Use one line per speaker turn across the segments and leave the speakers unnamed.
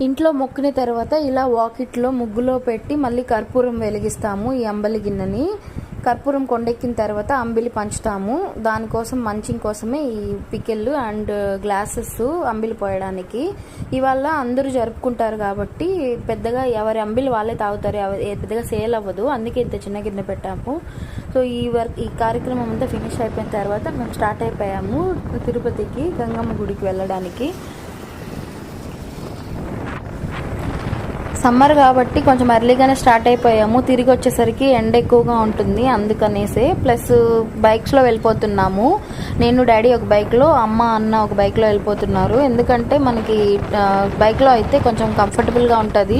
ఇంట్లో మొక్కిన తర్వాత ఇలా వాకిట్లో ముగ్గులో పెట్టి మళ్ళీ కర్పూరం వెలిగిస్తాము. ఈ అంబలి గిన్నెని కర్పూరం కొండెక్కిన తర్వాత అంబిలి పంచుతాము. దానికోసం మంచింగ్ కోసమే ఈ పికెళ్ళు అండ్ గ్లాసెస్ అంబిలి పోయడానికి. ఇవాళ అందరూ జరుపుకుంటారు కాబట్టి పెద్దగా ఎవరి అంబిలి వాళ్ళే తాగుతారు, పెద్దగా సేల్ అవ్వదు. అందుకే ఇంత చిన్న గిన్నె పెట్టాము. సో ఈ కార్యక్రమం అంతా ఫినిష్ అయిపోయిన తర్వాత మేము స్టార్ట్ అయిపోయాము తిరుపతికి, గంగమ్మ గుడికి వెళ్ళడానికి. సమ్మర్ కాబట్టి కొంచెం ఎర్లీగానే స్టార్ట్ అయిపోయాము. తిరిగి వచ్చేసరికి ఎండ ఎక్కువగా ఉంటుంది అందుకనేసే. ప్లస్ బైక్స్లో వెళ్ళిపోతున్నాము. నేను డాడీ ఒక బైక్లో, అమ్మ అన్న ఒక బైక్లో వెళ్ళిపోతున్నారు. ఎందుకంటే మనకి బైక్లో అయితే కొంచెం కంఫర్టబుల్గా ఉంటుంది.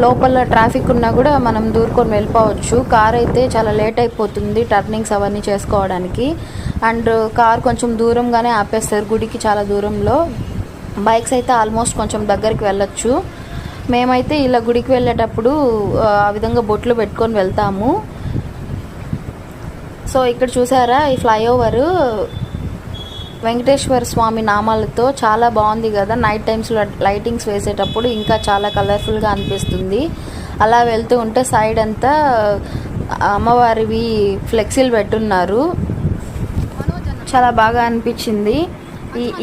లోపల ట్రాఫిక్ ఉన్నా కూడా మనం దూరుకొని వెళ్ళిపోవచ్చు. కార్ అయితే చాలా లేట్ అయిపోతుంది టర్నింగ్స్ అవన్నీ చేసుకోవడానికి. అండ్ కార్ కొంచెం దూరంగానే ఆపేస్తారు, గుడికి చాలా దూరంలో. బైక్స్ అయితే ఆల్మోస్ట్ కొంచెం దగ్గరికి వెళ్ళొచ్చు. మేమైతే ఇలా గుడికి వెళ్ళేటప్పుడు ఆ విధంగా బొట్లు పెట్టుకొని వెళ్తాము. సో ఇక్కడ చూసారా, ఈ ఫ్లైఓవర్ వెంకటేశ్వర స్వామి నామాలతో చాలా బాగుంది కదా. నైట్ టైమ్స్లో లైటింగ్స్ వేసేటప్పుడు ఇంకా చాలా కలర్ఫుల్గా అనిపిస్తుంది. అలా వెళ్తూ ఉంటే సైడ్ అంతా అమ్మవారివి ఫ్లెక్సీలు పెట్టున్నారు, చాలా బాగా అనిపించింది.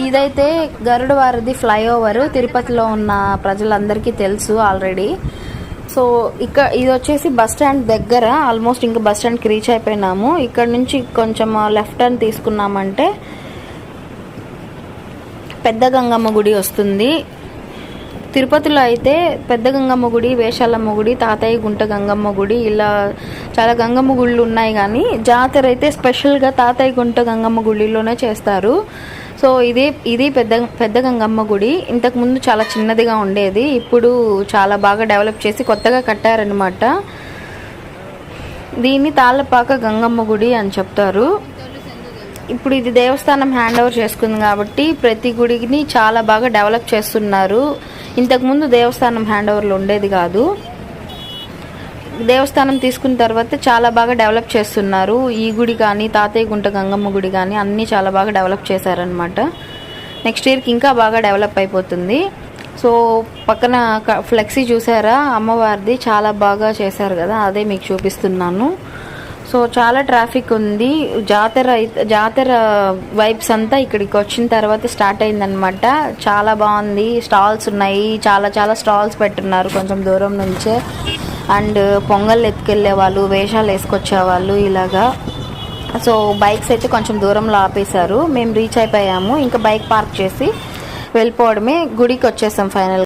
ఇదైతే గరుడవారిది ఫ్లైఓవర్, తిరుపతిలో ఉన్న ప్రజలందరికీ తెలుసు ఆల్రెడీ. సో ఇది వచ్చేసి బస్ స్టాండ్ దగ్గర, ఆల్మోస్ట్ ఇంకా బస్ స్టాండ్కి రీచ్ అయిపోయినాము. ఇక్కడ నుంచి కొంచెం లెఫ్ట్ టర్న్ తీసుకున్నామంటే పెద్ద గంగమ్మ గుడి వస్తుంది. తిరుపతిలో అయితే పెద్ద గంగమ్మ గుడి, వేషాలమ్మ గుడి, తాతయ్య గుంట గంగమ్మ గుడి, ఇలా చాలా గంగమ్మ గుళ్ళు ఉన్నాయి. కానీ జాతర అయితే స్పెషల్గా తాతయ్య గుంట గంగమ్మ గుడిలోనే చేస్తారు. సో ఇది పెద్ద గంగమ్మ గుడి. ఇంతకుముందు చాలా చిన్నదిగా ఉండేది, ఇప్పుడు చాలా బాగా డెవలప్ చేసి కొత్తగా కట్టారనమాట. దీన్ని తాళ్ళపాక గంగమ్మ గుడి అని చెప్తారు. ఇప్పుడు ఇది దేవస్థానం హ్యాండ్ ఓవర్ చేసుకుంది కాబట్టి ప్రతి గుడిని చాలా బాగా డెవలప్ చేస్తున్నారు. ఇంతకుముందు దేవస్థానం హ్యాండ్ ఓవర్లో ఉండేది కాదు. దేవస్థానం తీసుకున్న తర్వాత చాలా బాగా డెవలప్ చేస్తున్నారు. ఈ గుడి కానీ, తాతయ్య గుంట గంగమ్మ గుడి కానీ అన్నీ చాలా బాగా డెవలప్ చేశారనమాట. నెక్స్ట్ ఇయర్కి ఇంకా బాగా డెవలప్ అయిపోతుంది. సో పక్కన ఫ్లెక్సీ చూసారా అమ్మవారిది, చాలా బాగా చేశారు కదా, అదే మీకు చూపిస్తున్నాను. సో చాలా ట్రాఫిక్ ఉంది. జాతర వైబ్స్ అంతా ఇక్కడికి వచ్చిన తర్వాత స్టార్ట్ అయిందనమాట. చాలా బాగుంది. స్టాల్స్ ఉన్నాయి, చాలా స్టాల్స్ పెట్టున్నారు కొంచెం దూరం నుంచే. అండ్ పొంగల్ ఎత్తుకెళ్ళే వాళ్ళు, వేషాలు వేసుకొచ్చే వాళ్ళు ఇలాగా. సో బైక్స్ అయితే కొంచెం దూరంలో ఆపేశారు. మేము రీచ్ అయిపోయాము. ఇంకా బైక్ పార్క్ చేసి వెళ్ళిపోవడమే. గుడికి వచ్చేసాం ఫైనల్.